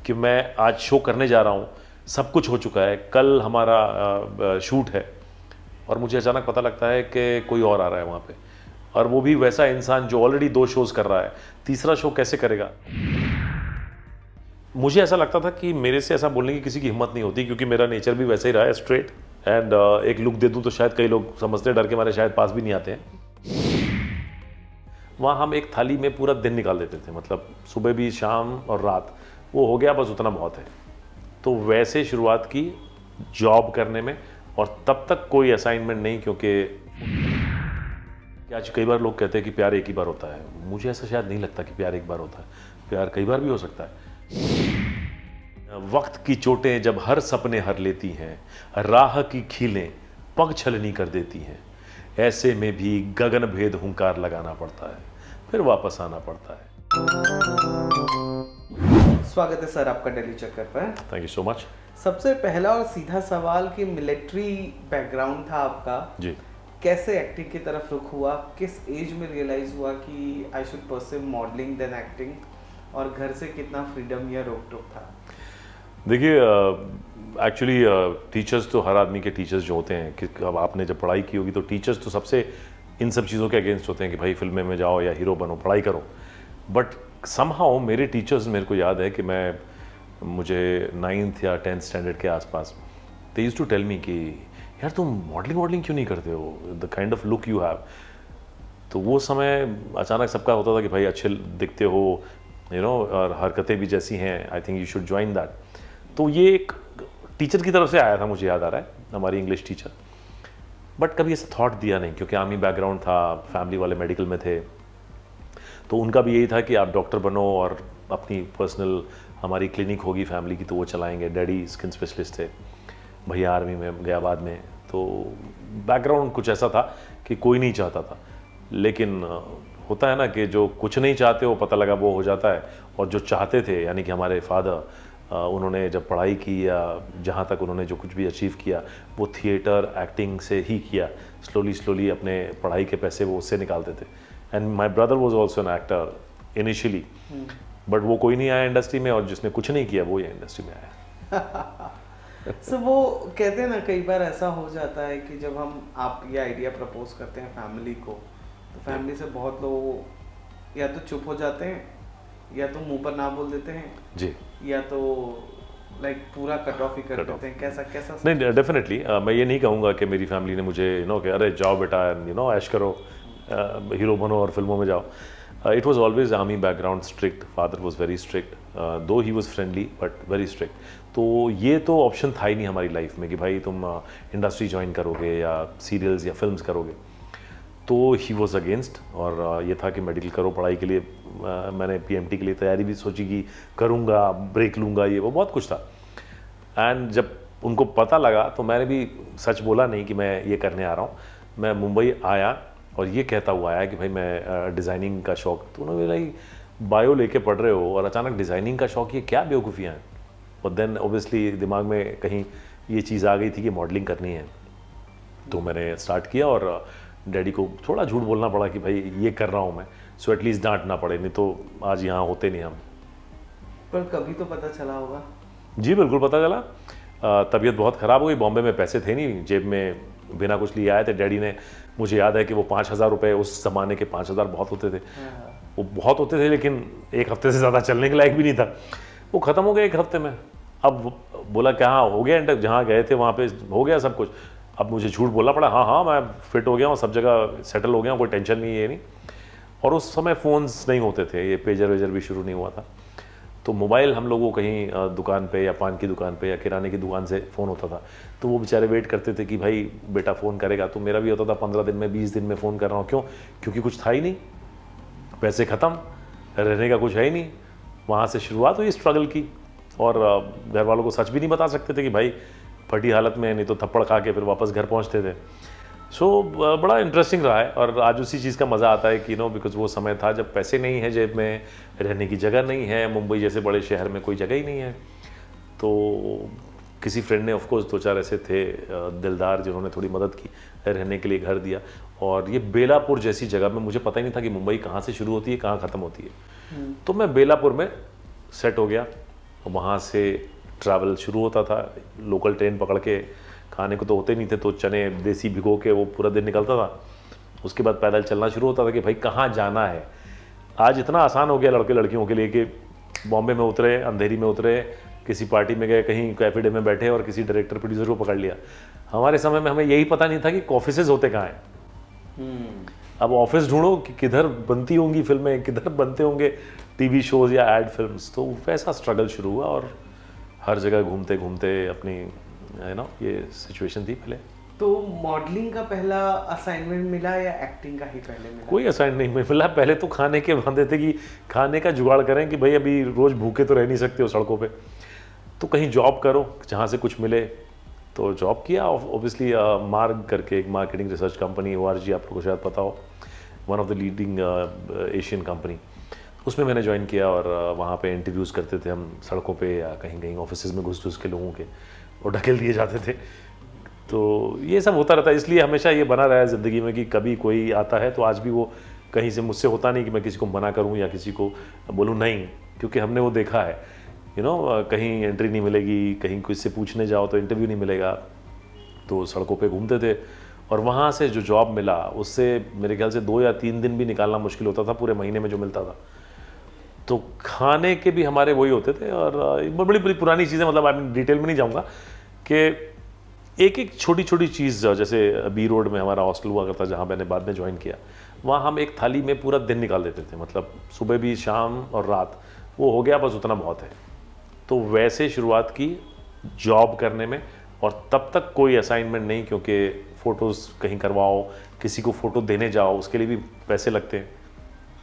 कि मैं आज शो करने जा रहा हूँ, सब कुछ हो चुका है, कल हमारा शूट है और मुझे अचानक पता लगता है कि कोई और आ रहा है वहाँ पे, और वो भी वैसा इंसान जो ऑलरेडी 2 शोज़ कर रहा है, तीसरा शो कैसे करेगा। मुझे ऐसा लगता था कि मेरे से ऐसा बोलने की किसी की हिम्मत नहीं होती, क्योंकि मेरा नेचर भी वैसे ही रहा है, स्ट्रेट एंड एक लुक दे दूँ तो शायद कई लोग समझते डर के मारे शायद पास भी नहीं आते हैं। वहाँ हम एक थाली में पूरा दिन निकाल देते थे, मतलब सुबह भी, शाम और रात, वो हो गया बस, उतना बहुत है। तो वैसे शुरुआत की जॉब करने में, और तब तक कोई असाइनमेंट नहीं, क्योंकि आज कई बार लोग कहते हैं कि प्यार एक ही बार होता है। मुझे ऐसा शायद नहीं लगता कि प्यार एक बार होता है, प्यार कई बार भी हो सकता है। वक्त की चोटें जब हर सपने हर लेती हैं, राह की खीलें पग छलनी कर देती हैं, ऐसे में भी गगन भेद हुंकार लगाना पड़ता है, फिर वापस आना पड़ता है। स्वागत है सर आपका दिल्ली चक्कर पर। Thank you so much. सबसे पहला और सीधा सवाल कि मिलिट्री बैकग्राउंड था आपका जी, कैसे एक्टिंग की तरफ रुख हुआ, किस एज में रियलाइज हुआ कि I should pursue modelling then acting, और घर से कितना फ्रीडम या रोक टोक था? देखिए एक्चुअली टीचर्स तो हर आदमी के टीचर्स जो होते हैं, कि अब आपने जब पढ़ाई की होगी तो टीचर्स तो सबसे इन सब चीज़ों के अगेंस्ट होते हैं कि भाई फिल्में में जाओ या हीरो बनो, पढ़ाई करो। बट समहाउ मेरे टीचर्स, मेरे को याद है कि मुझे 9th या 10th स्टैंडर्ड के आसपास they used to tell me कि यार तुम मॉडलिंग क्यों नहीं करते हो, the kind of look you have. तो वो समय अचानक सबका होता था कि भाई अच्छे दिखते हो, यू नो, और हरकतें भी जैसी हैं, I think you should join that. तो ये एक टीचर की तरफ से आया था, मुझे याद आ रहा है, हमारी इंग्लिश टीचर। बट कभी ऐसा थॉट दिया नहीं, क्योंकि आर्मी बैकग्राउंड था, फैमिली वाले मेडिकल में थे, तो उनका भी यही था कि आप डॉक्टर बनो और अपनी पर्सनल, हमारी क्लिनिक होगी फैमिली की तो वो चलाएंगे। डैडी स्किन स्पेशलिस्ट थे, भैया आर्मी में गया बाद में, तो बैकग्राउंड कुछ ऐसा था कि कोई नहीं चाहता था। लेकिन होता है ना कि जो कुछ नहीं चाहते हो पता लगा वो हो जाता है, और जो चाहते थे, यानी कि हमारे फादर, उन्होंने जब पढ़ाई की या जहाँ तक उन्होंने जो कुछ भी अचीव किया वो थिएटर एक्टिंग से ही किया। स्लोली अपने पढ़ाई के पैसे वो उससे निकालते थे। And my brother was also an actor initially, but वो कोई नहीं आया इंडस्ट्री में, और जिसने कुछ नहीं किया वो ये इंडस्ट्री में आया। सो वो कहते हैं ना, कई बार ऐसा हो जाता है कि जब आप ये आइडिया प्रपोज करते हैं फैमिली को, तो फैमिली से बहुत लोग या तो चुप हो जाते हैं, या तो मुंह पर ना बोल देते हैं जी, या तो लाइक पूरा कट ऑफ ही कर देते हैं। कैसा नहीं, डेफिनेटली मैं ये नहीं कहूँगा कि मेरी फैमिली ने मुझे कि अरे जाओ बेटा, ऐश करो, हीरो बनो और फिल्मों में जाओ। It was always army background, strict, father was very strict, though he was friendly but very strict. तो ये तो ऑप्शन था ही नहीं हमारी लाइफ में कि भाई तुम इंडस्ट्री ज्वाइन करोगे या सीरियल्स या फिल्म्स करोगे। तो ही वॉज अगेंस्ट, और ये था कि मेडिकल करो पढ़ाई के लिए। मैंने पीएमटी के लिए तैयारी भी सोची कि करूँगा, ब्रेक लूँगा, ये वो बहुत कुछ था। एंड जब उनको पता लगा तो मैंने भी सच बोला नहीं कि मैं ये करने आ रहा हूँ। मैं मुंबई आया और ये कहता हुआ आया कि भाई मैं डिज़ाइनिंग का शौक़। तो उन्होंने बोला बायो लेके पढ़ रहे हो और अचानक डिज़ाइनिंग का शौक़, ये क्या बेवकूफ़ियाँ हैं। और देन ऑब्वियसली दिमाग में कहीं ये चीज़ आ गई थी कि मॉडलिंग करनी है। तो मैंने स्टार्ट किया, और डैडी को थोड़ा झूठ बोलना पड़ा कि भाई ये कर रहा हूँ मैं, सो एटलीस्ट डांट ना पड़े, नहीं तो आज यहाँ होते नहीं हम। पर कभी तो पता चला होगा? जी बिल्कुल पता चला। तबीयत बहुत ख़राब हो गई, बॉम्बे में पैसे थे नहीं, जेब में बिना कुछ लिए आए थे। डैडी ने, मुझे याद है कि वो 5,000 रुपये, उस ज़माने के 5,000 बहुत होते थे। वो बहुत होते थे, लेकिन एक हफ्ते से ज़्यादा चलने के लायक भी नहीं था। वो ख़त्म हो गया एक हफ्ते में। अब बोला क्या, हाँ हो गया, जहाँ गए थे वहाँ पे हो गया सब कुछ। अब मुझे झूठ बोलना पड़ा, हाँ मैं फिट हो गया हूँ, सब जगह सेटल हो गया हूँ, कोई टेंशन नहीं है, ये नहीं। और उस समय फ़ोन्स नहीं होते थे, ये पेजर वेजर भी शुरू नहीं हुआ था। तो मोबाइल हम लोगों को कहीं दुकान पे या पान की दुकान पे या किराने की दुकान से फ़ोन होता था, तो वो बेचारे वेट करते थे कि भाई बेटा फ़ोन करेगा। तो मेरा भी होता था 15 दिन में, 20 दिन में फ़ोन कर रहा हूँ। क्यों? क्योंकि कुछ था ही नहीं, पैसे ख़त्म, रहने का कुछ है ही नहीं। वहाँ से शुरुआत हुई स्ट्रगल की, और घर वालों को सच भी नहीं बता सकते थे कि भाई फटी हालत में, नहीं तो थप्पड़ खा के फिर वापस घर पहुँचते थे। सो बड़ा इंटरेस्टिंग रहा है, और आज उसी चीज़ का मज़ा आता है कि बिकॉज वो समय था जब पैसे नहीं है जेब में, रहने की जगह नहीं है, मुंबई जैसे बड़े शहर में कोई जगह ही नहीं है। तो किसी फ्रेंड ने, ऑफ कोर्स 2-4 ऐसे थे दिलदार, जिन्होंने थोड़ी मदद की, रहने के लिए घर दिया। और ये बेलापुर जैसी जगह में, मुझे पता ही नहीं था कि मुंबई कहाँ से शुरू होती है, कहाँ ख़त्म होती है। तो मैं बेलापुर में सेट हो गया, वहाँ से ट्रैवल शुरू होता था, लोकल ट्रेन पकड़ के, खाने को तो होते नहीं थे तो चने देसी भिगो के वो पूरा दिन निकलता था। उसके बाद पैदल चलना शुरू होता था कि भाई कहाँ जाना है। आज इतना आसान हो गया लड़के लड़कियों के लिए कि बॉम्बे में उतरे, अंधेरी में उतरे, किसी पार्टी में गए, कहीं कैफे में बैठे और किसी डायरेक्टर प्रोड्यूसर को पकड़ लिया। हमारे समय में हमें यही पता नहीं था कि ऑफिसेज होते कहाँ हैं। अब ऑफिस ढूंढो कि किधर बनती होंगी फिल्में, किधर बनते होंगे टीवी शोज या एड फिल्म्स। तो वैसा स्ट्रगल शुरू हुआ और हर जगह घूमते घूमते अपनी ये सिचुएशन थी पहले। तो मॉडलिंग का पहला असाइनमेंट मिला या एक्टिंग का ही पहले मिला? कोई असाइनमेंट नहीं मिला। पहले तो खाने के वादे थे कि खाने का जुगाड़ करें कि भाई अभी रोज भूखे तो रह नहीं सकते हो सड़कों पे, तो कहीं जॉब करो जहाँ से कुछ मिले। तो जॉब किया ऑब्वियसली, मार्ग करके एक मार्केटिंग रिसर्च कंपनी, ORG आपको को शायद पता हो, one of the leading Asian company, उसमें मैंने ज्वाइन किया। और वहाँ पे इंटरव्यूज़ करते थे हम सड़कों पे या कहीं कहीं ऑफिस में घुस के लोगों के, और ढकेल दिए जाते थे। तो ये सब होता रहता है। इसलिए हमेशा ये बना रहा है ज़िंदगी में कि कभी कोई आता है तो आज भी वो कहीं से, मुझसे होता नहीं कि मैं किसी को मना करूं या किसी को बोलूं नहीं, क्योंकि हमने वो देखा है। कहीं एंट्री नहीं मिलेगी, कहीं किसी से पूछने जाओ तो इंटरव्यू नहीं मिलेगा। तो सड़कों पे घूमते थे और वहाँ से जो जॉब मिला उससे मेरे ख्याल से 2 या 3 दिन भी निकालना मुश्किल होता था पूरे महीने में जो मिलता था। तो खाने के भी हमारे वही होते थे। और बड़ी बड़ी पुरानी चीज़ें, मतलब मैं डिटेल में नहीं जाऊँगा कि एक एक छोटी छोटी चीज़, जैसे बी रोड में हमारा हॉस्टल हुआ करता जहाँ मैंने बाद में ज्वाइन किया, वहाँ हम एक थाली में पूरा दिन निकाल देते थे। मतलब सुबह भी, शाम और रात, वो हो गया बस उतना बहुत है। तो वैसे शुरुआत की जॉब करने में। और तब तक कोई असाइनमेंट नहीं, क्योंकि फ़ोटोज़ कहीं करवाओ, किसी को फ़ोटो देने जाओ, उसके लिए भी पैसे लगते हैं।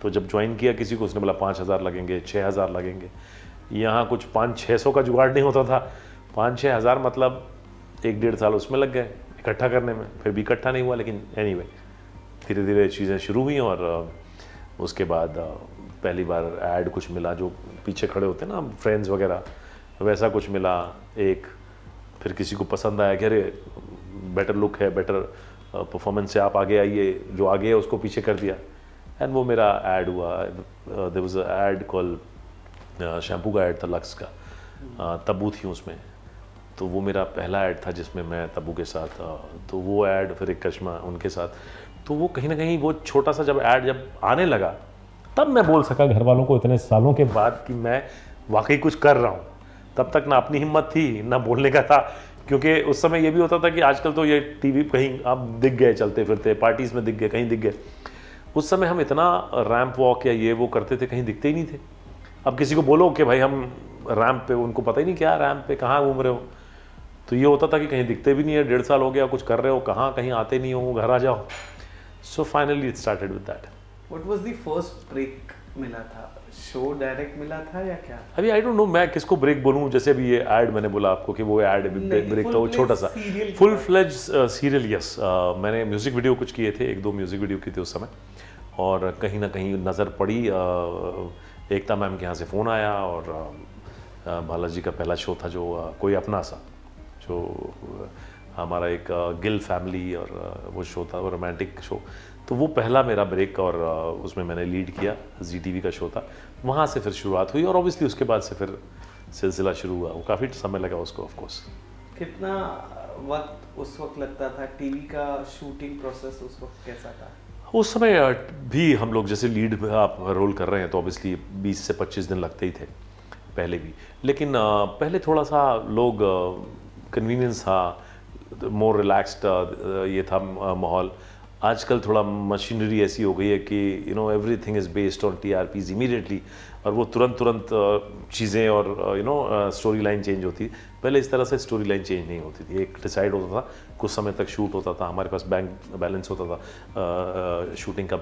तो जब ज्वाइन किया किसी को, उसने बोला 5,000 लगेंगे, 6,000 लगेंगे। यहाँ कुछ 500-600 का जुगाड़ नहीं होता था। 5-6 हज़ार मतलब 1-1.5 साल उसमें लग गए इकट्ठा करने में। फिर भी इकट्ठा नहीं हुआ, लेकिन एनीवे धीरे धीरे चीज़ें शुरू हुई। और उसके बाद पहली बार ऐड कुछ मिला, जो पीछे खड़े होते हैं ना फ्रेंड्स वगैरह, वैसा कुछ मिला एक। फिर किसी को पसंद आया कि अरे बेटर लुक है, बेटर परफॉर्मेंस से आप आगे आइए, जो आगे है उसको पीछे कर दिया। एंड वो मेरा ऐड हुआ। There was a ad called, shampoo का ऐड था लक्स का, तब्बू थी उसमें। तो वो मेरा पहला ऐड था जिसमें मैं तब्बू के साथ, तो वो ऐड, फिर एक करिश्मा उनके साथ। तो वो कहीं ना कहीं वो छोटा सा जब ऐड जब आने लगा, तब मैं बोल सका घर वालों को इतने सालों के बाद कि मैं वाकई कुछ कर रहा हूँ। तब तक ना अपनी हिम्मत थी ना बोलने का था, क्योंकि उस समय ये भी होता था कि आजकल तो ये टीवी कहीं आप दिख गए चलते फिरते, पार्टीज में दिख गए, कहीं दिख गए। उस समय हम इतना रैंप वॉक या ये वो करते थे, कहीं दिखते ही नहीं थे। अब किसी को बोलो कि भाई हम रैंप पे, उनको पता ही नहीं क्या रैंप पे, कहाँ घूम रहे हो। तो ये होता था कि कहीं दिखते भी नहीं है, 1.5 साल हो गया कुछ कर रहे हो, कहाँ कहीं आते नहीं हो, घर आ जाओ। So finally it started with that. What was the first break मिला था? शो डायरेक्ट मिला था या क्या? अभी आई डोंट नो मैं किसको ब्रेक बोलूँ। जैसे अभी ये ऐड मैंने बोला आपको कि वो ऐड ब्रेक था, वो छोटा सा फुल फ्लेज सीरियल। यस, मैंने म्यूजिक वीडियो कुछ किए थे, 1-2 म्यूजिक वीडियो किए थे उस समय। और कहीं ना कहीं नज़र पड़ी, एकता मैम के यहाँ से फ़ोन आया और बालाजी का पहला शो था जो कोई अपना सा, जो हमारा एक गिल फैमिली और वो शो था, वो रोमांटिक शो। तो वो पहला मेरा ब्रेक, और उसमें मैंने लीड किया, ZTV का शो था। वहाँ से फिर शुरुआत हुई और ऑब्वियसली उसके बाद से फिर सिलसिला शुरू हुआ। वो काफ़ी समय लगा उसको ऑफ कोर्स। कितना वक्त उस वक्त लगता था? टीवी का शूटिंग प्रोसेस उस वक्त कैसा था? उस समय भी हम लोग जैसे लीड में आप रोल कर रहे हैं तो ऑब्वियसली 20 से 25 दिन लगते ही थे पहले भी। लेकिन पहले थोड़ा सा लोग कन्वीनियंस था, मोर रिलैक्स्ड ये था माहौल। आजकल थोड़ा मशीनरी ऐसी हो गई है कि everything is based on TRPs immediately, और वो तुरंत चीज़ें और स्टोरी लाइन चेंज होती है। पहले इस तरह से स्टोरी लाइन चेंज नहीं होती थी, एक डिसाइड होता था, कुछ समय तक शूट होता था, हमारे पास बैंक बैलेंस होता था, शूटिंग का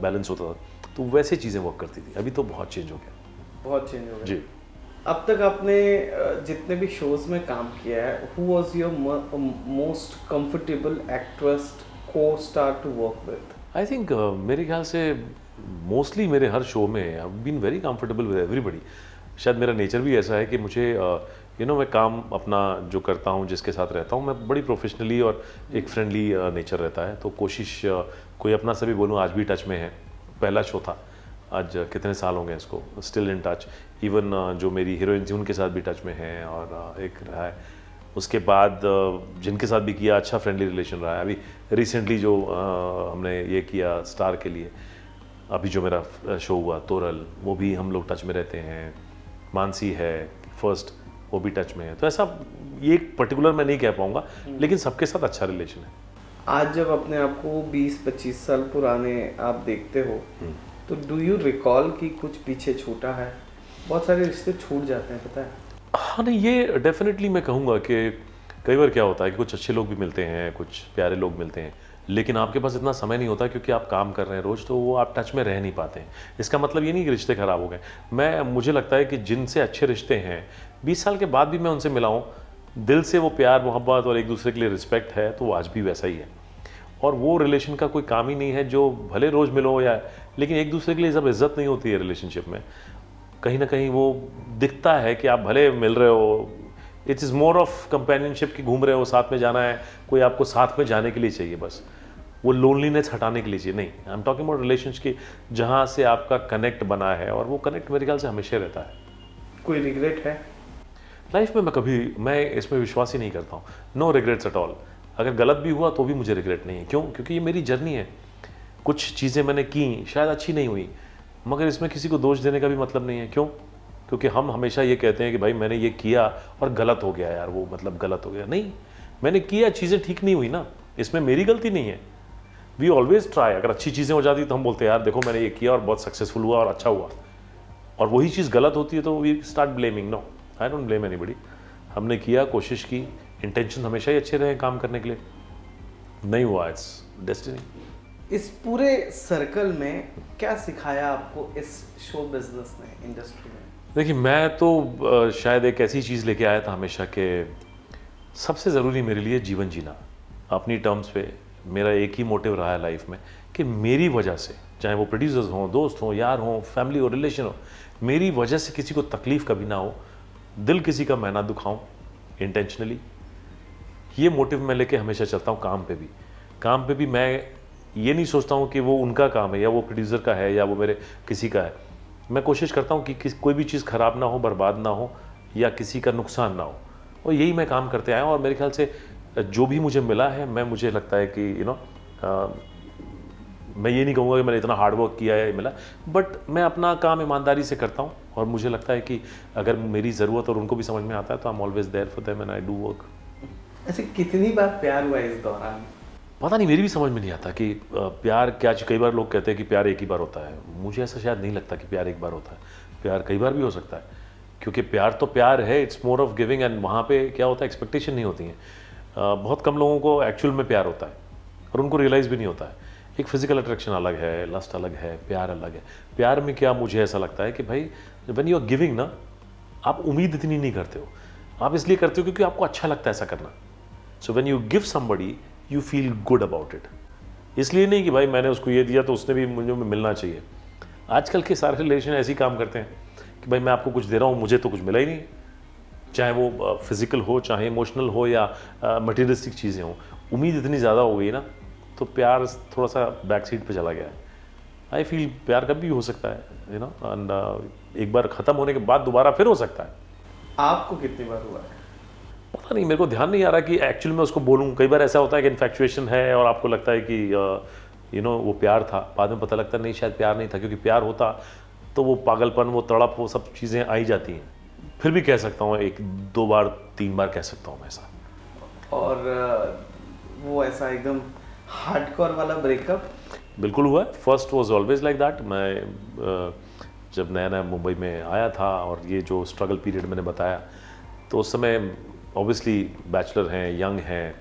बैलेंस होता था, तो वैसे चीज़ें वर्क करती थी। अभी तो बहुत चेंज हो गया, बहुत चेंज हो गया जी। अब तक आपने जितने भी शोज में काम किया है, who was your most comfortable actress co-star to work with? I think मेरे ख्याल से मोस्टली मेरे हर शो में I been very comfortable with everybody. शायद मेरा नेचर भी ऐसा है कि मुझे मैं काम अपना जो करता हूँ, जिसके साथ रहता हूँ, मैं बड़ी प्रोफेशनली और एक फ्रेंडली नेचर रहता है। तो कोशिश कोई अपना से भी बोलूँ, आज भी टच में है। पहला शो था आज कितने साल हो गए इसको, स्टिल इन टच। इवन जो मेरी हीरोइन थी उनके साथ भी टच में हैं, और एक रहा है उसके बाद जिनके साथ भी किया अच्छा फ्रेंडली रिलेशन रहा है। अभी रिसेंटली जो हमने ये किया स्टार के लिए, अभी जो मेरा शो हुआ तोरल, वो भी हम लोग टच में रहते हैं। मानसी है फर्स्ट, वो भी टच में है। तो ऐसा ये एक पर्टिकुलर मैं नहीं कह पाऊँगा, लेकिन सबके साथ अच्छा रिलेशन है। आज जब अपने आप को 20-25 साल पुराने आप देखते हो, तो डू यू रिकॉल कि कुछ पीछे छूटा है? बहुत सारे रिश्ते छूट जाते हैं, पता है। हाँ नहीं, ये डेफिनेटली मैं कहूँगा कि कई बार क्या होता है कि कुछ अच्छे लोग भी मिलते हैं, कुछ प्यारे लोग मिलते हैं, लेकिन आपके पास इतना समय नहीं होता क्योंकि आप काम कर रहे हैं रोज़, तो वो आप टच में रह नहीं पाते हैं। इसका मतलब ये नहीं कि रिश्ते ख़राब हो गए। मुझे लगता है कि जिनसे अच्छे रिश्ते हैं 20 साल के बाद भी मैं उनसे मिला हूँ, दिल से वो प्यार मोहब्बत और एक दूसरे के लिए रिस्पेक्ट है, तो वो आज भी वैसा ही है। और वो रिलेशन का कोई काम ही नहीं है जो भले रोज़ मिलो या, लेकिन एक दूसरे के लिए जब इज्जत नहीं होती है रिलेशनशिप में, कहीं ना कहीं वो दिखता है कि आप भले मिल रहे हो, it is more of companionship कि घूम रहे हो, साथ में जाना है, कोई आपको साथ में जाने के लिए चाहिए, बस वो लोनलीनेस हटाने के लिए चाहिए। नहीं, I am talking about relationship की जहाँ से आपका कनेक्ट बना है, और वो कनेक्ट मेरे ख्याल से हमेशा रहता है। कोई रिग्रेट है लाइफ में? मैं इसमें विश्वास ही नहीं करता हूँ। No regrets at all. अगर गलत भी हुआ तो भी मुझे रिग्रेट नहीं है। क्यों? क्योंकि ये मेरी जर्नी है। कुछ चीज़ें मैंने की, शायद अच्छी नहीं हुई, मगर इसमें किसी को दोष देने का भी मतलब नहीं है। क्यों? क्योंकि हम हमेशा ये कहते हैं कि भाई मैंने ये किया और गलत हो गया यार, वो मतलब गलत हो गया। नहीं, मैंने किया, चीज़ें ठीक नहीं हुई ना, इसमें मेरी गलती नहीं है। We always try. अगर अच्छी चीज़ें हो जाती तो हम बोलते हैं यार देखो मैंने ये किया और बहुत सक्सेसफुल हुआ और अच्छा हुआ, और वही चीज़ गलत होती है तो we start blaming. No, I don't blame anybody. हमने किया, कोशिश की, इंटेंशन हमेशा ही अच्छे रहे काम करने के लिए, नहीं हुआ, इट्स डेस्टिनी। इस पूरे सर्कल में क्या सिखाया आपको इस शो बिजनेस ने, इंडस्ट्री में? देखिए, मैं तो शायद एक ऐसी चीज़ लेके आया था हमेशा कि सबसे ज़रूरी मेरे लिए जीवन जीना अपनी टर्म्स पे। मेरा एक ही मोटिव रहा है लाइफ में कि मेरी वजह से, चाहे वो प्रोड्यूसर्स हों, दोस्त हों, यार हों, फैमिली हो, रिलेशन हो, मेरी वजह से किसी को तकलीफ़ कभी ना हो, दिल किसी का मैं ना दुखाऊं इंटेंशनली। ये मोटिव मैं लेके हमेशा चलता हूँ। काम पे भी मैं ये नहीं सोचता हूँ कि वो उनका काम है या वो प्रोड्यूसर का है या वो मेरे किसी का है। मैं कोशिश करता हूँ कि कोई भी चीज़ ख़राब ना हो, बर्बाद ना हो, या किसी का नुकसान ना हो, और यही मैं काम करते आया हूँ। और मेरे ख्याल से जो भी मुझे मिला है, मुझे लगता है कि मैं ये नहीं कहूँगा कि मैंने इतना हार्ड वर्क किया है ये मिला, बट मैं अपना काम ईमानदारी से करता हूँ, और मुझे लगता है कि अगर मेरी ज़रूरत और उनको भी समझ में आता है तो I am always there for them and I do work. ऐसे कितनी बार प्यार हुआ इस दौरान? पता नहीं, मेरी भी समझ में नहीं आता कि प्यार क्या चीज़। कई बार लोग कहते हैं कि प्यार एक ही बार होता है, मुझे ऐसा शायद नहीं लगता कि प्यार एक बार होता है। प्यार कई बार भी हो सकता है, क्योंकि प्यार तो प्यार है, it's more of giving, and वहाँ पे क्या होता है, एक्सपेक्टेशन नहीं होती है। बहुत कम लोगों को एक्चुअल में प्यार होता है और उनको रियलाइज़ भी नहीं होता है। एक फिजिकल अट्रैक्शन अलग है, लस्ट अलग है, प्यार अलग है। प्यार में क्या, मुझे ऐसा लगता है कि भाई व्हेन यू आर गिविंग ना, आप उम्मीद इतनी नहीं करते हो, आप इसलिए करते हो क्योंकि आपको अच्छा लगता है ऐसा करना। So when you give somebody you feel good about it, इसलिए नहीं कि भाई मैंने उसको ये दिया तो उसने भी मुझे मिलना चाहिए। आजकल के सारे रिलेशन ऐसे ही काम करते हैं कि भाई मैं आपको कुछ दे रहा हूँ, मुझे तो कुछ मिला ही नहीं, चाहे वो फिजिकल हो, चाहे इमोशनल हो, या मटीरियलिस्टिक चीज़ें हों। उम्मीद इतनी ज़्यादा हो गई ना, तो प्यार थोड़ा सा बैक सीट पे चला गया है। आई फील प्यार कभी भी हो सकता है, एंड एक बार ख़त्म होने के बाद दोबारा फिर हो सकता है। आपको कितनी बार हुआ है? पता नहीं, मेरे को ध्यान नहीं आ रहा कि एक्चुअल में उसको बोलूँ। कई बार ऐसा होता है कि इन्फेक्चुएशन है और आपको लगता है कि वो प्यार था, बाद में पता लगता है नहीं, शायद प्यार नहीं था, क्योंकि प्यार होता तो वो पागलपन, वो तड़प, वो सब चीज़ें आई जाती हैं। फिर भी कह सकता हूँ 1, 2 बार, 3 बार कह सकता हूँ मैं ऐसा। और वो ऐसा एकदम हार्डकोर वाला ब्रेकअप? बिल्कुल हुआ है। First was always like that. मैं जब नया नया मुंबई में आया था और ये जो स्ट्रगल पीरियड मैंने बताया, तो उस समय ऑब्वियसली बैचलर हैं, यंग हैं,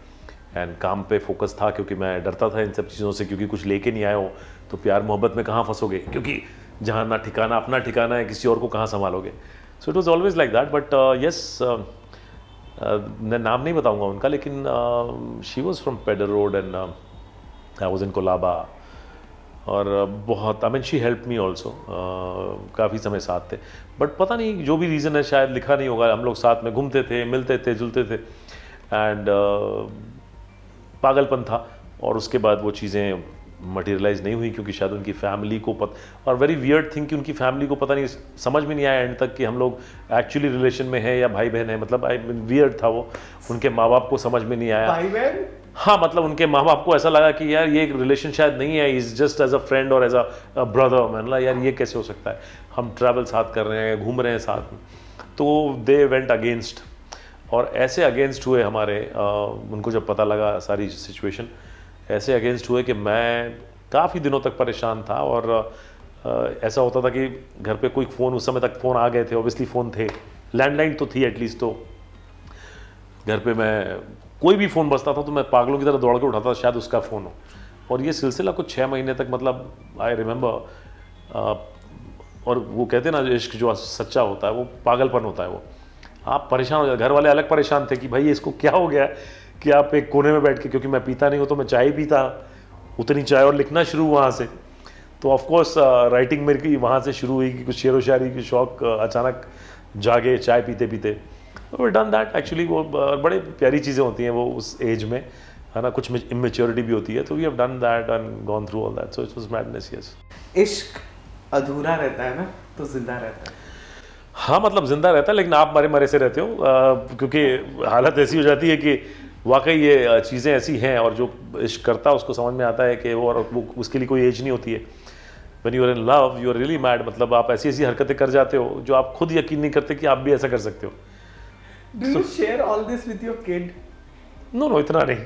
एंड काम पे फोकस था, क्योंकि मैं डरता था इन सब चीज़ों से, क्योंकि कुछ लेके नहीं आए हो तो प्यार मोहब्बत में कहाँ फंसोगे, क्योंकि जहाँ ना ठिकाना, अपना ठिकाना है, किसी और को कहाँ संभालोगे। So it was always like that. But yes, मैं नाम नहीं बताऊँगा उनका, लेकिन she was from Peddar road and I was in Colaba, और बहुत, I mean she help me also, काफ़ी समय साथ थे। बट पता नहीं जो भी रीज़न है, शायद लिखा नहीं होगा, हम लोग साथ में घूमते थे, मिलते थे, जुलते थे, एंड पागलपन था, और उसके बाद वो चीज़ें मटेरियलाइज नहीं हुई क्योंकि शायद उनकी फैमिली को और वेरी वियर्ड थिंग कि उनकी फैमिली को पता नहीं, समझ में नहीं आया एंड तक कि हम लोग एक्चुअली रिलेशन में हैं या भाई बहन है। मतलब आई मीन वियर्ड था वो, उनके माँ बाप को समझ में नहीं आया। भाई बहन? हाँ, मतलब उनके माँ बाप को ऐसा लगा कि यार ये एक रिलेशन शायद नहीं है, is just as a friend और एज अ ब्रदर। मैंने बोला यार ये कैसे हो सकता है, हम ट्रैवल साथ कर रहे हैं, घूम रहे हैं साथ में। तो दे वेंट अगेंस्ट, और ऐसे अगेंस्ट हुए हमारे, उनको जब पता लगा सारी सिचुएशन, ऐसे अगेंस्ट हुए कि मैं काफ़ी दिनों तक परेशान था। और ऐसा होता था कि घर पे कोई फ़ोन, उस समय तक फ़ोन आ गए थे, ऑब्वियसली फ़ोन थे, लैंडलाइन तो थी एटलीस्ट, तो घर पे मैं कोई भी फ़ोन बजता था तो मैं पागलों की तरह दौड़ के उठाता था, शायद उसका फ़ोन हो। और ये सिलसिला कुछ 6 महीने तक, मतलब आई रिमेंबर। और वो कहते हैं ना, इश्क जो सच्चा होता है वो पागलपन होता है। वो आप परेशान हो जाते, घर वाले अलग परेशान थे कि भाई इसको क्या हो गया कि आप एक कोने में बैठ के, क्योंकि मैं पीता नहीं हूँ तो मैं चाय पीता, उतनी चाय, और लिखना शुरू वहाँ से। तो ऑफकोर्स राइटिंग मेरी वहाँ से शुरू हुई कि कुछ शेर व शायरी की शौक अचानक जागे चाय पीते पीते। We done that actually. वो बड़े प्यारी चीज़ें होती हैं वो उस एज में, है ना, कुछ इमेच्योरिटी भी होती है। तो we have done that and gone through all that, so it was madness. Yes, इश्क अधूरा रहता है ना तो जिंदा रहता है। हाँ, मतलब जिंदा रहता है, लेकिन आप मरे मरे से रहते हो, क्योंकि हालत ऐसी हो जाती है कि वाकई ये चीज़ें ऐसी हैं, और जो इश्क करता है उसको समझ में आता है कि वो, और वो उसके लिए कोई एज नहीं होती है। When you are in love you are really mad, मतलब आप ऐसी ऐसी हरकतें कर जाते हो जो आप खुद यकीन नहीं करते कि आप भी ऐसा कर सकते हो। Do you share all this with your kid? No, इतना नहीं,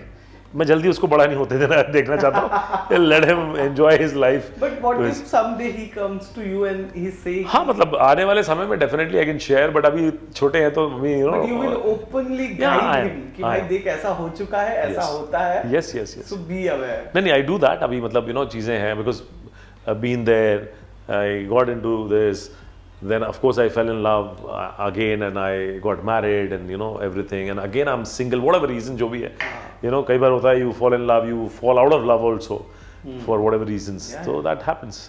मैं जल्दी उसको बड़ा नहीं होते देना देखना चाहता हूँ। Let him enjoy his life. But what if someday he comes to you and he say, हाँ, मतलब आने वाले समय में definitely I can share, but अभी छोटे हैं तो you know, but you will openly guide him कि भाई देख ऐसा हो चुका है, ऐसा होता है। Yes yes yes, so be aware. नहीं, आई डू दैट अभी, मतलब यू नो चीज़ें हैं, because been there, I got into this, then of course I fell in love again and I got married and you know everything, and again I'm single, whatever reason जो भी है, you know, कई बार होता है you fall in love, you fall out of love also for whatever reasons, so that happens.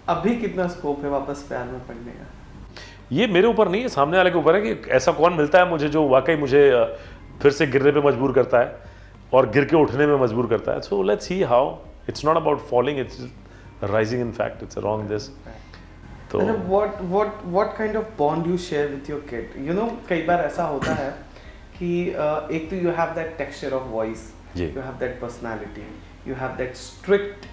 अभी कितना scope है वापस प्यार में पड़ने का? ये मेरे ऊपर नहीं है, सामने वाले के ऊपर है कि ऐसा कौन मिलता है मुझे जो वाकई मुझे फिर से गिरने पे मजबूर करता है और गिर के उठने में मजबूर करता है। So let's see how, it's not about falling, it's rising, in fact it's wrong this. तो what kind of bond you share with your kid? You know, कई बार ऐसा होता है कि एक तो you have that texture of voice, you have that personality, you have that strict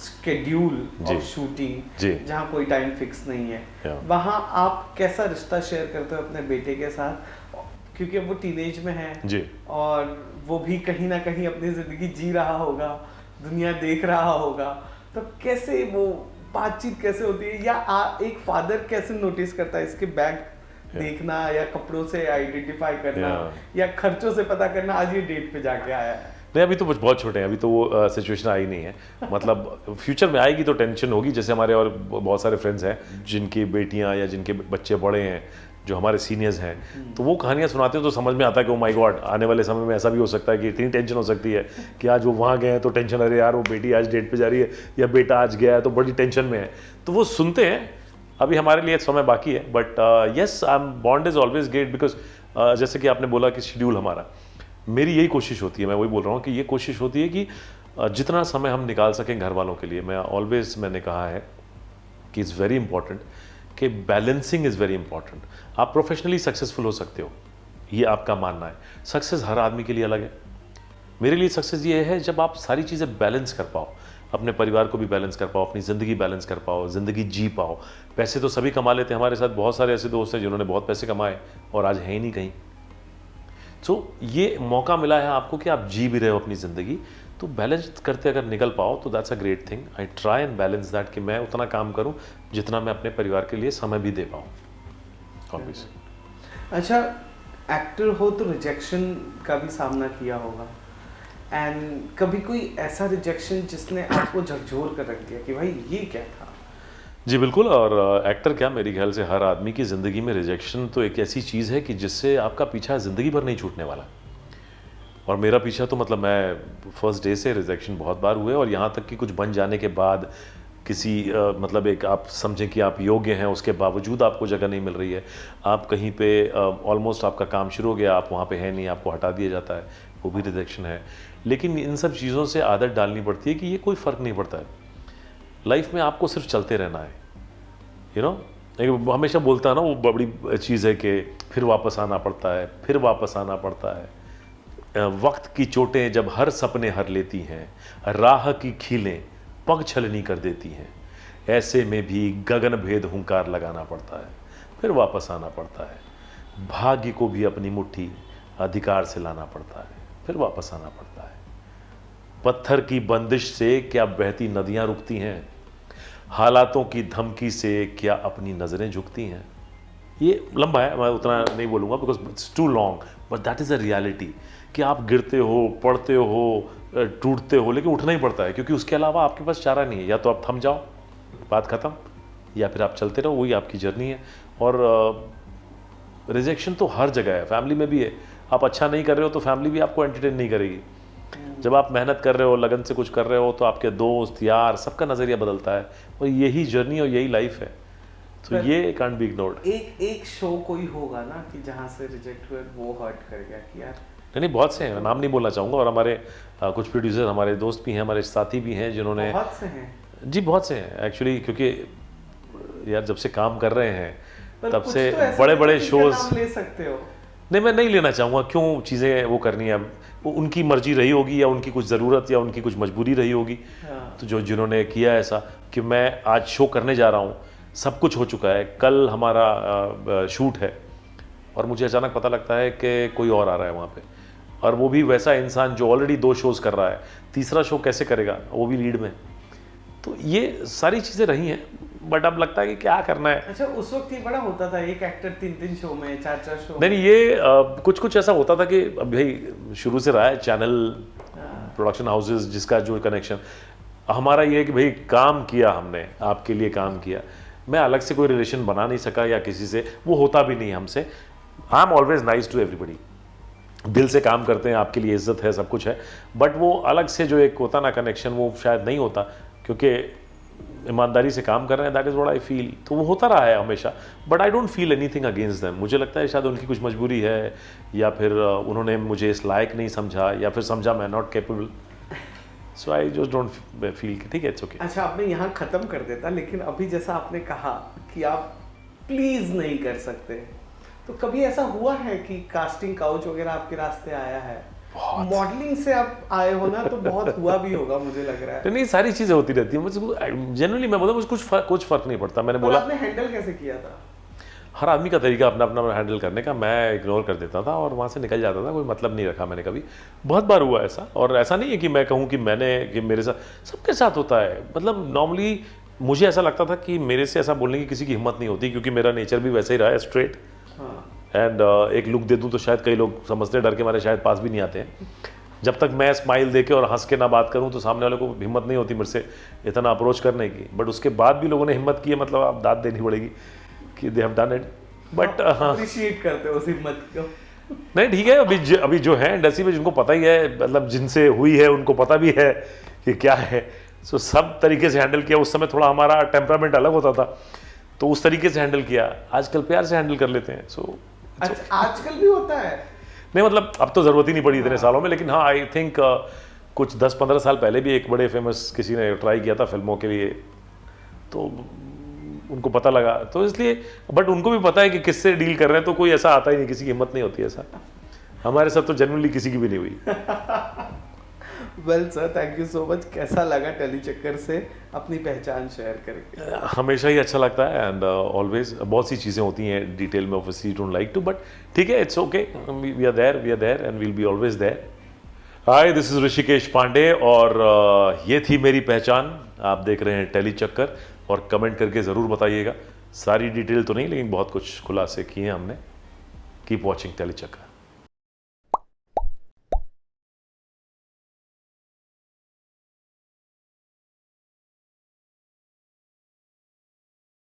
schedule of shooting, जहाँ कोई टाइम फिक्स नहीं है। वहाँ आप कैसा रिश्ता शेयर करते हो अपने बेटे के साथ, क्योंकि वो टीनेज में है जी, और वो भी कहीं ना कहीं अपनी जिंदगी जी रहा होगा, दुनिया देख रहा होगा, तो कैसे वो बातचीत कैसे होती है, या एक फादर कैसे नोटिस करता है इसके बैग देखना, या कपड़ों से आइडेंटिफाई करना, या खर्चों से पता करना आज ये डेट पे जाके आया है? नहीं, अभी तो बहुत छोटे हैं, अभी तो वो सिचुएशन आई नहीं है। मतलब फ्यूचर में आएगी तो टेंशन होगी। जैसे हमारे और बहुत सारे फ्रेंड्स हैं जिनकी बेटियां या जिनके बच्चे बड़े हैं, जो हमारे सीनियर्स हैं, तो वो कहानियाँ सुनाते हैं तो समझ में आता है कि ओ माय गॉड, आने वाले समय में ऐसा भी हो सकता है कि इतनी टेंशन हो सकती है कि आज वो वहाँ गए हैं तो टेंशन, अरे यार वो बेटी आज डेट पे जा रही है, या बेटा आज गया है तो बड़ी टेंशन में है। तो वो सुनते हैं, अभी हमारे लिए समय बाकी है, but yes, I am Bond is always great, because जैसे कि आपने बोला कि शेड्यूल हमारा, मेरी यही कोशिश होती है, मैं वही बोल रहा हूँ कि ये कोशिश होती है कि जितना समय हम निकाल सकें घर वालों के लिए। मैंने कहा है कि इट्स वेरी इंपॉर्टेंट कि बैलेंसिंग इज़ वेरी इंपॉर्टेंट। आप प्रोफेशनली सक्सेसफुल हो सकते हो, ये आपका मानना है, सक्सेस हर आदमी के लिए अलग है। मेरे लिए सक्सेस ये है जब आप सारी चीज़ें बैलेंस कर पाओ, अपने परिवार को भी बैलेंस कर पाओ, अपनी ज़िंदगी बैलेंस कर पाओ, ज़िंदगी जी पाओ। पैसे तो सभी कमा लेते हैं, हमारे साथ बहुत सारे ऐसे दोस्त हैं जिन्होंने बहुत पैसे कमाए और आज हैं ही नहीं कहीं। तो ये मौका मिला है आपको कि आप जी भी रहे हो अपनी ज़िंदगी, तो बैलेंस करते अगर निकल पाओ तो that's a great thing. I try and balance that कि मैं उतना काम करूं जितना मैं अपने परिवार के लिए समय भी दे पाऊँ। ऑब्वियसली। अच्छा, एक्टर हो तो रिजेक्शन का भी सामना किया होगा, एंड कभी कोई ऐसा रिजेक्शन जिसने आपको झकझोर कर रख दिया कि भाई ये क्या था? जी बिल्कुल, और एक्टर क्या, मेरे ख्याल से हर आदमी की ज़िंदगी में रिजेक्शन तो एक ऐसी चीज़ है कि जिससे आपका पीछा ज़िंदगी भर नहीं छूटने वाला। और मेरा पीछा तो मतलब मैं फर्स्ट डे से रिजेक्शन बहुत बार हुए, और यहाँ तक कि कुछ बन जाने के बाद किसी मतलब एक आप समझें कि आप योग्य हैं, उसके बावजूद आपको जगह नहीं मिल रही है, आप कहीं पे ऑलमोस्ट आपका काम शुरू हो गया, आप वहाँ पे हैं नहीं, आपको हटा दिया जाता है, वो भी रिजेक्शन है। लेकिन इन सब चीज़ों से आदत डालनी पड़ती है कि ये कोई फ़र्क नहीं पड़ता है, लाइफ में आपको सिर्फ चलते रहना है। यू नो, हमेशा बोलता है ना, वो बड़ी चीज़ है कि फिर वापस आना पड़ता है, फिर वापस आना पड़ता है। वक्त की चोटें जब हर सपने हर लेती हैं, राह की खीलें पग छलनी कर देती हैं, ऐसे में भी गगन भेद हुंकार लगाना पड़ता है, फिर वापस आना पड़ता है। भाग्य को भी अपनी मुट्ठी अधिकार से लाना पड़ता है, फिर वापस आना पड़ता है। पत्थर की बंदिश से क्या बहती नदियां रुकती हैं, हालातों की धमकी से क्या अपनी नज़रें झुकती हैं। ये लंबा है, मैं उतना नहीं बोलूँगा because it's too long, but that is a reality कि आप गिरते हो, पड़ते हो, टूटते हो, लेकिन उठना ही पड़ता है, क्योंकि उसके अलावा आपके पास चारा नहीं है। या तो आप थम जाओ, बात ख़त्म, या फिर आप चलते रहो, वही आपकी जर्नी है। और रिजेक्शन तो हर जगह है, फैमिली में भी है। आप अच्छा नहीं कर रहे हो तो फैमिली भी आपको एंटरटेन नहीं करेगी। जब आप मेहनत कर रहे हो, लगन से कुछ कर रहे हो, तो आपके दोस्त यार सबका नज़रिया बदलता है, और यही जर्नी और यही लाइफ है। तो ये कांट बी इग्नोर्ड। एक शो कोई होगा ना कि जहाँ से रिजेक्ट हुए वो हर्ट कर गया कि यार। नहीं, बहुत से हैं, नाम नहीं बोलना चाहूँगा। और हमारे कुछ प्रोड्यूसर, हमारे दोस्त भी हैं, हमारे साथी भी हैं जिन्होंने, बहुत से हैं जी बहुत से हैं एक्चुअली, क्योंकि यार जब से काम कर रहे हैं तब कुछ से तो ऐसे बड़े बड़े किसी का शोज नाम ले सकते हो। नहीं, मैं नहीं लेना चाहूँगा, क्यों चीज़ें वो करनी है। वो उनकी मर्जी रही होगी, या उनकी कुछ ज़रूरत या उनकी कुछ मजबूरी रही होगी। हाँ। तो जो जिन्होंने किया ऐसा कि मैं आज शो करने जा रहा हूँ, सब कुछ हो चुका है, कल हमारा शूट है, और मुझे अचानक पता लगता है कि कोई और आ रहा है वहाँ पे, और वो भी वैसा इंसान जो ऑलरेडी 2 शोज़ कर रहा है, तीसरा शो कैसे करेगा, वो भी लीड में। तो ये सारी चीज़ें रही हैं, बट अब लगता है कि क्या करना है। अच्छा, उस वक्त ये बड़ा होता था, एक एक्टर 3-3 शो में, 4-4 शो नहीं, ये कुछ कुछ ऐसा होता था कि अब भाई शुरू से रहा है चैनल, प्रोडक्शन हाउसेस, जिसका जो कनेक्शन हमारा ये है कि भाई काम किया हमने, आपके लिए काम किया। मैं अलग से कोई रिलेशन बना नहीं सका, या किसी से वो होता भी नहीं हमसे। I am always nice to everybody, दिल से काम करते हैं, आपके लिए इज्जत है, सब कुछ है, बट वो अलग से जो एक होता ना कनेक्शन, वो शायद नहीं होता, क्योंकि ईमानदारी से काम कर रहे हैं। That is what I feel. तो वो होता रहा है हमेशा, but I don't feel anything against them. मुझे लगता है शायद उनकी कुछ मजबूरी है, या फिर उन्होंने मुझे इस लायक नहीं समझा, या फिर समझा मैं not capable. So I just don't feel कि ठीक है, इट्स ओके। अच्छा, आपने यहाँ ख़त्म कर देता, लेकिन अभी जैसा आपने कहा कि आप प्लीज़ नहीं कर सकते, तो कभी ऐसा हुआ है कि कास्टिंग काउच वगैरह आपके रास्ते आया है? मॉडलिंग से आप आए हो ना, तो बहुत हुआ भी होगा मुझे लग रहा है। नहीं, सारी चीज़ें होती रहती हैं। मुझे जनरली मैं बोलता हूँ, मुझे कुछ फ़र्क नहीं पड़ता। मैंने बोला, आपने हैंडल कैसे किया था? हर आदमी का तरीका अपना अपना हैंडल करने का। मैं इग्नोर कर देता था और वहाँ से निकल जाता था, कोई मतलब नहीं रखा मैंने कभी। बहुत बार हुआ ऐसा, और ऐसा नहीं है कि मैं कहूँ कि मेरे साथ, सबके साथ होता है। मतलब नॉर्मली मुझे ऐसा लगता था कि मेरे से ऐसा बोलने की किसी की हिम्मत नहीं होती, क्योंकि मेरा नेचर भी वैसे ही रहा है, स्ट्रेट। एंड एक लुक दे दूँ तो शायद कई लोग समझते डर के मारे शायद पास भी नहीं आते हैं। जब तक मैं स्माइल दे के और हंस के ना बात करूं तो सामने वाले को हिम्मत नहीं होती मेरे से इतना अप्रोच करने की। बट उसके बाद भी लोगों ने हिम्मत की है, मतलब आप दाद देनी पड़ेगी कि they have done it. But appreciate करते हो उस हिम्मत को। नहीं, ठीक है। अभी जो है इंडस्ट्री में, जिनको पता ही है, मतलब जिनसे हुई है उनको पता भी है कि क्या है। सो सब तरीके से हैंडल किया। उस समय थोड़ा हमारा टेम्परामेंट अलग होता था, तो उस तरीके से हैंडल किया। आजकल प्यार से हैंडल कर लेते हैं। सो अच्छा, आजकल भी होता है? नहीं, मतलब अब तो ज़रूरत ही नहीं पड़ी इतने सालों में, लेकिन हाँ, आई थिंक कुछ 10-15 साल पहले भी एक बड़े फेमस किसी ने ट्राई किया था फिल्मों के लिए, तो उनको पता लगा, तो इसलिए। बट उनको भी पता है कि किससे डील कर रहे हैं, तो कोई ऐसा आता ही नहीं, किसी की हिम्मत नहीं होती ऐसा। हमारे साथ तो जनरली किसी की भी नहीं हुई। Well sir, thank you so much. कैसा लगा टेली चक्कर से अपनी पहचान शेयर करके? हमेशा ही अच्छा लगता है, एंड ऑलवेज बहुत सी चीज़ें होती हैं डिटेल में, obviously don't like to, but ठीक है, it's okay. We are there and we'll be always there. Hi, this is Rishikesh Pandey, और ये थी मेरी पहचान। आप देख रहे हैं टेली चक्कर, और कमेंट करके ज़रूर बताइएगा। सारी डिटेल तो नहीं, लेकिन बहुत कुछ खुलासे किए हैं हमने। कीप वॉचिंग टेली चक्कर।